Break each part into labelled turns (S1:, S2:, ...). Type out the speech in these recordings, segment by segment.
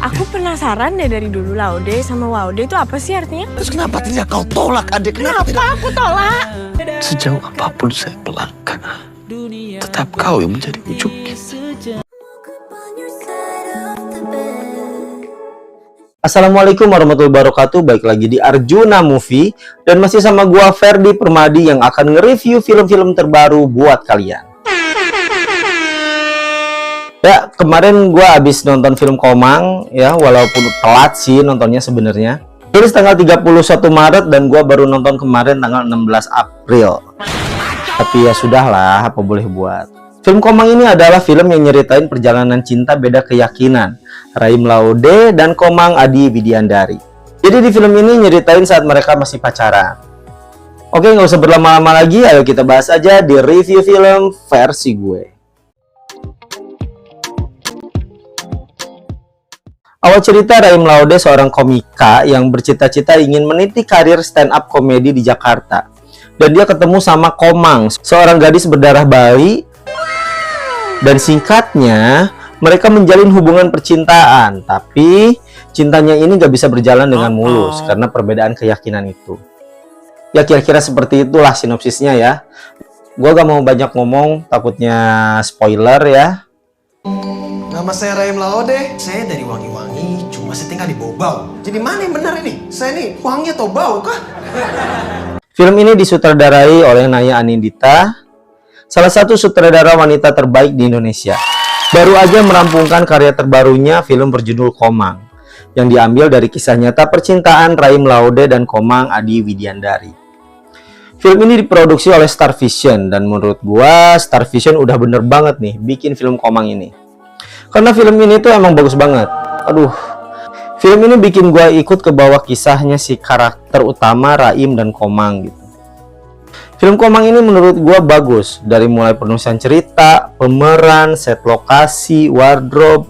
S1: Aku penasaran deh dari dulu laude sama waude itu apa sih artinya?
S2: Terus kenapa tidak kau tolak, adik?
S1: Kenapa aku tolak?
S2: Sejauh apapun saya melangkah, tetap kau yang menjadi ujungnya.
S3: Assalamualaikum warahmatullahi wabarakatuh. Baik lagi di Arjuna Movie dan masih sama gua Ferdi Permadi yang akan nge-review film-film terbaru buat kalian. Ya, kemarin gua habis nonton film Komang ya, walaupun telat sih nontonnya sebenarnya. Rilis tanggal 31 Maret dan gua baru nonton kemarin tanggal 16 April. Tapi ya sudahlah, apa boleh buat. Film Komang ini adalah film yang nyeritain perjalanan cinta beda keyakinan Rahim Laude dan Komang Adi Widyandari. Jadi di film ini nyeritain saat mereka masih pacaran. Oke, nggak usah berlama-lama lagi, ayo kita bahas aja di review film versi gue. Awal cerita, Rahim Laude seorang komika yang bercita-cita ingin meniti karir stand up komedi di Jakarta. Dan dia ketemu sama Komang, seorang gadis berdarah Bali. Dan singkatnya, mereka menjalin hubungan percintaan, tapi cintanya ini gak bisa berjalan dengan mulus karena perbedaan keyakinan itu. Ya kira-kira seperti itulah sinopsisnya ya. Gua gak mau banyak ngomong, takutnya spoiler ya.
S4: Nama saya Rahim Laude, saya dari Wangi-Wangi, cuma saya tinggal di Bau-Bau. Jadi mana yang benar ini? Saya ini wangi atau bau kah?
S3: Film ini disutradarai oleh Naya Anindita, salah satu sutradara wanita terbaik di Indonesia. Baru aja merampungkan karya terbarunya, film berjudul Komang, yang diambil dari kisah nyata percintaan Rahim Laude dan Komang Adi Widyandari. Film ini diproduksi oleh Star Vision, dan menurut gua Star Vision udah bener banget nih bikin film Komang ini. Karena film ini tuh emang bagus banget. Aduh, film ini bikin gua ikut ke bawah kisahnya si karakter utama Rahim dan Komang gitu. Film Komang ini menurut gua bagus, dari mulai penulisan cerita, pemeran, set lokasi, wardrobe,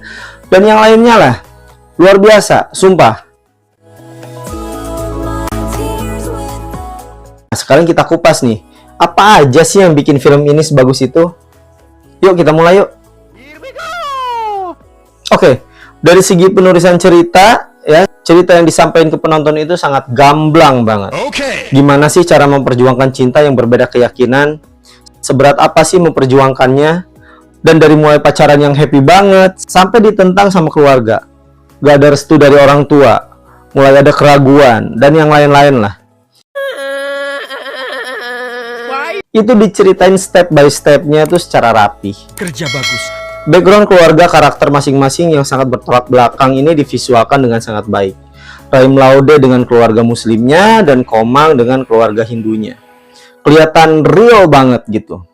S3: dan yang lainnya lah. Luar biasa, sumpah. Nah, sekarang kita kupas nih, apa aja sih yang bikin film ini sebagus itu? Yuk kita mulai yuk. Oke, dari segi penulisan cerita, ya, cerita yang disampaikan ke penonton itu sangat gamblang banget. Gimana sih cara memperjuangkan cinta yang berbeda keyakinan? Seberat apa sih memperjuangkannya? Dan dari mulai pacaran yang happy banget, sampai ditentang sama keluarga. Gak ada restu dari orang tua, mulai ada keraguan, dan yang lain-lain lah. Itu diceritain step by stepnya tuh secara rapi.
S2: Kerja bagus.
S3: Background keluarga karakter masing-masing yang sangat bertolak belakang ini divisualkan dengan sangat baik. Rahim Laude dengan keluarga muslimnya dan Komang dengan keluarga Hindunya. Kelihatan real banget gitu.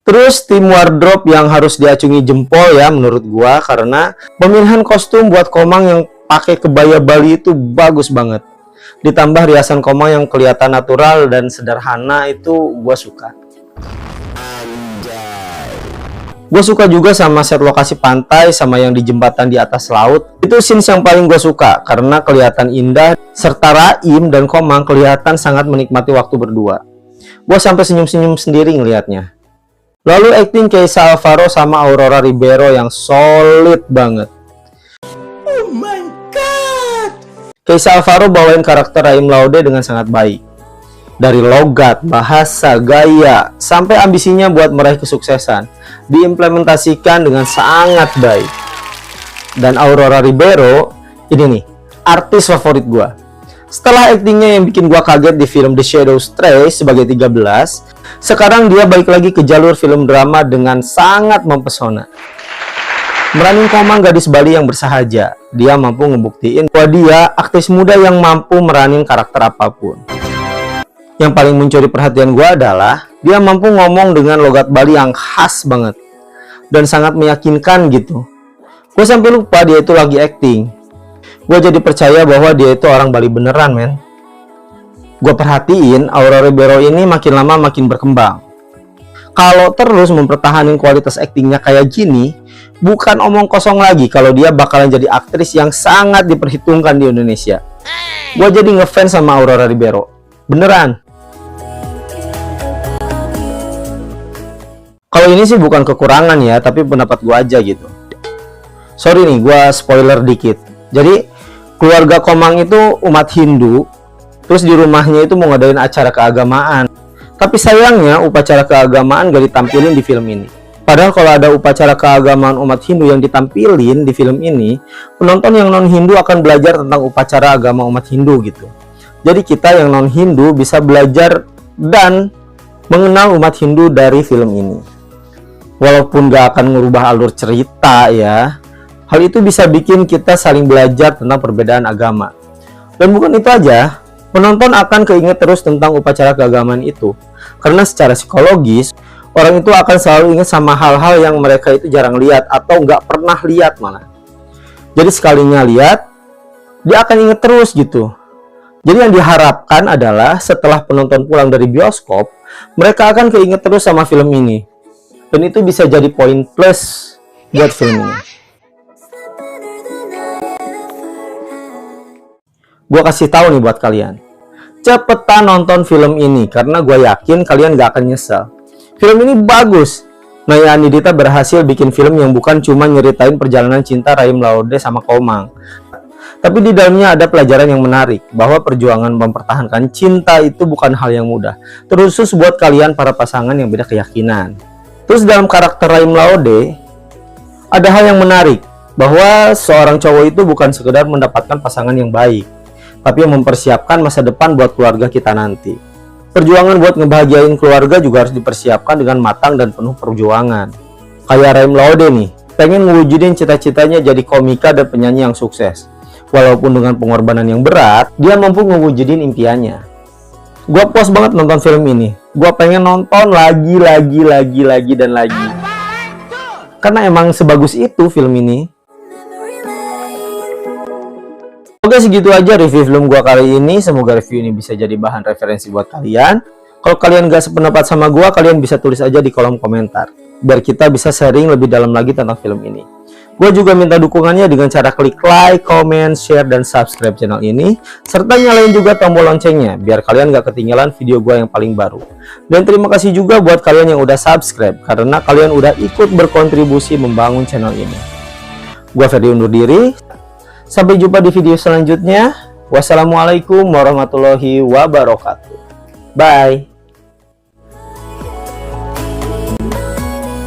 S3: Terus tim wardrobe yang harus diacungi jempol ya menurut gua, karena pemilihan kostum buat Komang yang pakai kebaya Bali itu bagus banget. Ditambah riasan Komang yang kelihatan natural dan sederhana, itu gua suka. Gue suka juga sama set lokasi pantai sama yang di jembatan di atas laut. Itu scenes yang paling gue suka karena kelihatan indah, serta Rahim dan Komang kelihatan sangat menikmati waktu berdua. Gue sampai senyum-senyum sendiri ngelihatnya. Lalu acting Keisa Alvaro sama Aurora Ribeiro yang solid banget.
S4: Oh my god!
S3: Keisa Alvaro bawain karakter Rahim Laude dengan sangat baik. Dari logat, bahasa, gaya, sampai ambisinya buat meraih kesuksesan, diimplementasikan dengan sangat baik. Dan Aurora Ribeiro, ini nih, artis favorit gua. Setelah aktingnya yang bikin gua kaget di film The Shadows Trace sebagai 13, sekarang dia balik lagi ke jalur film drama dengan sangat mempesona. Meranin Komang gadis Bali yang bersahaja, dia mampu ngebuktiin bahwa dia aktris muda yang mampu meranin karakter apapun. Yang paling mencuri perhatian gue adalah dia mampu ngomong dengan logat Bali yang khas banget dan sangat meyakinkan gitu. Gue sampai lupa dia itu lagi acting. Gue jadi percaya bahwa dia itu orang Bali beneran, men. Gue perhatiin Aurora Ribeiro ini makin lama makin berkembang. Kalau terus mempertahankan kualitas actingnya kayak gini, bukan omong kosong lagi kalau dia bakalan jadi aktris yang sangat diperhitungkan di Indonesia. Gue jadi ngefans sama Aurora Ribeiro, beneran. Kalau ini sih bukan kekurangan ya, tapi pendapat gua aja gitu. Sorry nih, gua spoiler dikit. Jadi keluarga Komang itu umat Hindu, terus di rumahnya itu mau ngadain acara keagamaan. Tapi sayangnya upacara keagamaan gak ditampilin di film ini. Padahal kalau ada upacara keagamaan umat Hindu yang ditampilin di film ini, penonton yang non-Hindu akan belajar tentang upacara agama umat Hindu gitu. Jadi kita yang non-Hindu bisa belajar dan mengenal umat Hindu dari film ini. Walaupun gak akan merubah alur cerita ya, hal itu bisa bikin kita saling belajar tentang perbedaan agama. Dan bukan itu aja, penonton akan keinget terus tentang upacara keagamaan itu. Karena secara psikologis, orang itu akan selalu ingat sama hal-hal yang mereka itu jarang lihat atau nggak pernah lihat malah. Jadi sekalinya lihat, dia akan inget terus gitu. Jadi yang diharapkan adalah setelah penonton pulang dari bioskop, mereka akan keinget terus sama film ini. Dan itu bisa jadi poin plus buat film ini. Gue kasih tahu nih buat kalian, cepetan nonton film ini karena gue yakin kalian gak akan nyesel. Film ini bagus. Naya Anindita berhasil bikin film yang bukan cuma nyeritain perjalanan cinta Rahim Laode sama Komang, tapi di dalamnya ada pelajaran yang menarik bahwa perjuangan mempertahankan cinta itu bukan hal yang mudah, terkhusus buat kalian para pasangan yang beda keyakinan. Terus dalam karakter Rahim Laode ada hal yang menarik, bahwa seorang cowok itu bukan sekedar mendapatkan pasangan yang baik, tapi yang mempersiapkan masa depan buat keluarga kita nanti. Perjuangan buat ngebahagiain keluarga juga harus dipersiapkan dengan matang dan penuh perjuangan. Kayak Rahim Laode nih, pengen ngewujudin cita-citanya jadi komika dan penyanyi yang sukses. Walaupun dengan pengorbanan yang berat, dia mampu ngewujudin impiannya. Gua puas banget nonton film ini. Gua pengen nonton lagi dan lagi. Karena emang sebagus itu film ini. Oke, segitu aja review film gua kali ini. Semoga review ini bisa jadi bahan referensi buat kalian. Kalau kalian gak sependapat sama gua, kalian bisa tulis aja di kolom komentar, biar kita bisa sharing lebih dalam lagi tentang film ini. Gua juga minta dukungannya dengan cara klik like, comment, share, dan subscribe channel ini, serta nyalain juga tombol loncengnya biar kalian gak ketinggalan video gua yang paling baru. Dan terima kasih juga buat kalian yang udah subscribe, karena kalian udah ikut berkontribusi membangun channel ini. Gua Ferdi undur diri. Sampai jumpa di video selanjutnya. Wassalamualaikum warahmatullahi wabarakatuh. Bye.